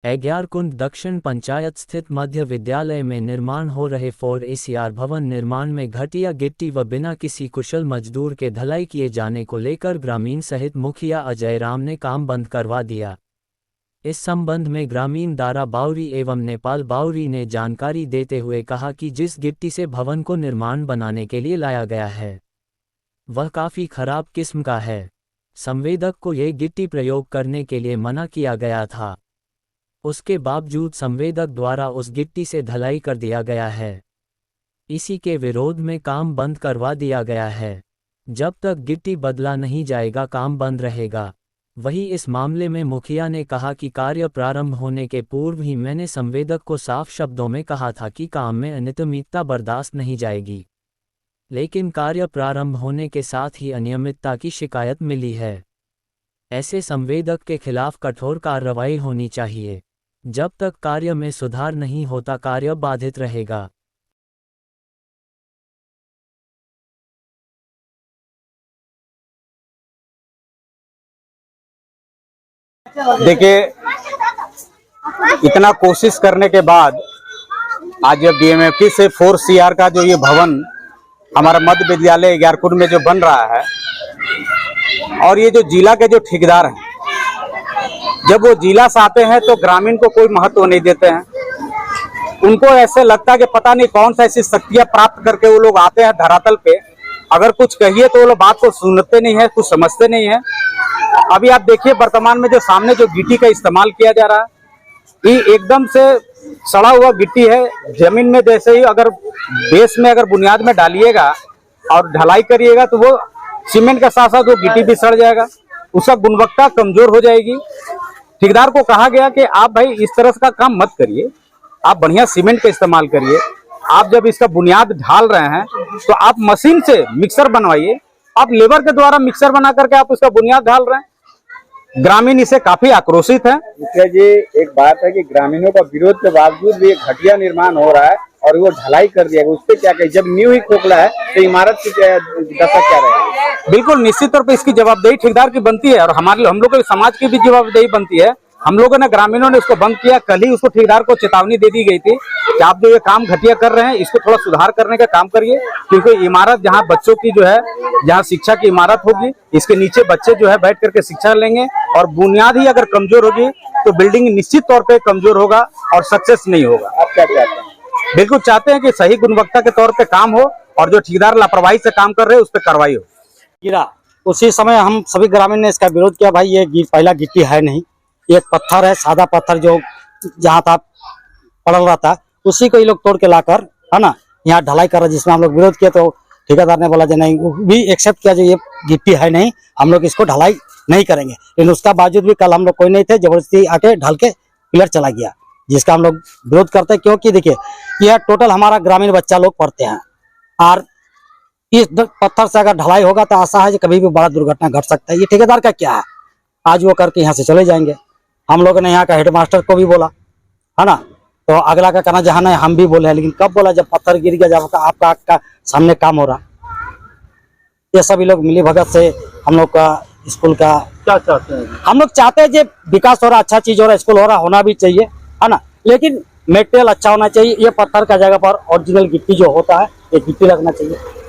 अग्यारकुंड दक्षिण पंचायत स्थित मध्य विद्यालय में निर्माण हो रहे 4ACR भवन निर्माण में घटिया गिट्टी व बिना किसी कुशल मजदूर के ढलाई किए जाने को लेकर ग्रामीण सहित मुखिया अजय राम ने काम बंद करवा दिया। इस संबंध में ग्रामीण दारा बाउरी एवं नेपाल बाउरी ने जानकारी देते हुए कहा कि जिस गिट्टी से भवन को निर्माण बनाने के लिए लाया गया है वह काफ़ी खराब किस्म का है। संवेदक को यह गिट्टी प्रयोग करने के लिए मना किया गया था, उसके बावजूद संवेदक द्वारा उस गिट्टी से ढलाई कर दिया गया है। इसी के विरोध में काम बंद करवा दिया गया है। जब तक गिट्टी बदला नहीं जाएगा काम बंद रहेगा। वहीं इस मामले में मुखिया ने कहा कि कार्य प्रारंभ होने के पूर्व ही मैंने संवेदक को साफ शब्दों में कहा था कि काम में अनियमितता बर्दाश्त नहीं जाएगी, लेकिन कार्य प्रारंभ होने के साथ ही अनियमितता की शिकायत मिली है। ऐसे संवेदक के खिलाफ कठोर कार्रवाई होनी चाहिए। जब तक कार्य में सुधार नहीं होता कार्य बाधित रहेगा। देखिए, इतना कोशिश करने के बाद आज जब DMFT से 4CR का जो ये भवन हमारा मध्य विद्यालय अग्यारकुंड में जो बन रहा है, और ये जो जिला के जो ठेकेदार हैं, जब वो जिला से आते हैं तो ग्रामीण को कोई महत्व नहीं देते हैं। उनको ऐसे लगता है कि पता नहीं कौन सा ऐसी शक्तियां प्राप्त करके वो लोग आते हैं धरातल पे। अगर कुछ कहिए तो वो लोग बात को सुनते नहीं है, कुछ समझते नहीं है। अभी आप देखिए वर्तमान में जो सामने जो गिट्टी का इस्तेमाल किया जा रहा है, ये एकदम से सड़ा हुआ गिट्टी है। जमीन में जैसे ही अगर बेस में अगर बुनियाद में डालिएगा और ढलाई करिएगा तो वो सीमेंट के साथ साथ वो गिट्टी भी सड़ जाएगा, उसका गुणवत्ता कमजोर हो जाएगी। ठेकेदार को कहा गया कि आप भाई इस तरह का काम मत करिए, आप बढ़िया सीमेंट का इस्तेमाल करिए। आप जब इसका बुनियाद ढाल रहे हैं तो आप मशीन से मिक्सर बनवाइए। आप लेबर के द्वारा मिक्सर बना करके आप उसका बुनियाद ढाल रहे हैं। ग्रामीण इसे काफी आक्रोशित है। मुखिया जी, एक बात है कि ग्रामीणों का विरोध के बावजूद भी एक घटिया निर्माण हो रहा है और वो ढलाई कर दिया, उस पर क्या कहे? जब न्यू ही खोखला है तो इमारत की दशा क्या रहेगी? बिल्कुल निश्चित तौर पे इसकी जवाबदेही ठेकेदार की बनती है और हमारे हम लोग समाज की भी जवाबदेही बनती है। हम लोगों ने ग्रामीणों ने उसको बंद किया। कल ही उसको ठेकेदार को चेतावनी दे दी गई थी कि आप जो ये काम घटिया कर रहे हैं इसको थोड़ा सुधार करने का काम करिए, क्योंकि इमारत जहाँ बच्चों की जो है, जहाँ शिक्षा की इमारत होगी, इसके नीचे बच्चे जो है बैठ करके शिक्षा लेंगे और बुनियाद ही अगर कमजोर होगी तो बिल्डिंग निश्चित तौर पर कमजोर होगा और सक्सेस नहीं होगा। आप क्या चाहते हैं? बिल्कुल चाहते हैं कि सही गुणवत्ता के तौर पे काम हो और जो ठेकेदार लापरवाही से काम कर रहे हैं उस पर कार्रवाई हो। गिरा उसी समय हम सभी ग्रामीण ने इसका विरोध किया। भाई ये पहला गिट्टी है नहीं, ये पत्थर है, सादा पत्थर जो जहाँ था पड़ल रहा था उसी को ये लोग तोड़ के लाकर, है ना, यहाँ ढलाई कर रहे, जिसमें हम लोग विरोध किए तो ठेकेदार ने बोला जो नहीं, वो भी एक्सेप्ट किया जो ये गिट्टी है नहीं, हम लोग इसको ढलाई नहीं करेंगे। लेकिन उसका बावजूद भी कल हम लोग कोई नहीं थे, जबरदस्ती आके ढाल के पिलर चला गया, जिसका हम लोग विरोध करते हैं। क्योंकि देखिए यह टोटल हमारा ग्रामीण बच्चा लोग पढ़ते हैं और इस पत्थर से अगर ढलाई होगा तो आशा है कि कभी भी बड़ा दुर्घटना घट सकता है। ये ठेकेदार का क्या है, आज वो करके यहाँ से चले जाएंगे। हम लोगों ने यहाँ का हेडमास्टर को भी बोला, है ना, तो अगला का कहना जहाँ नहीं हम भी बोले हैं, लेकिन कब बोला? जब पत्थर गिर गया, जब आपका सामने काम हो रहा। ये सभी लोग मिली भगत से हम लोग का स्कूल का क्या चाहते हैं? हम लोग चाहते हैं कि विकास हो रहा, अच्छा चीज हो रहा, स्कूल हो रहा, होना भी चाहिए, है ना, लेकिन मेटेरियल अच्छा होना चाहिए। ये पत्थर का जगह पर ओरिजिनल गिट्टी जो होता है ये गिट्टी लगना चाहिए।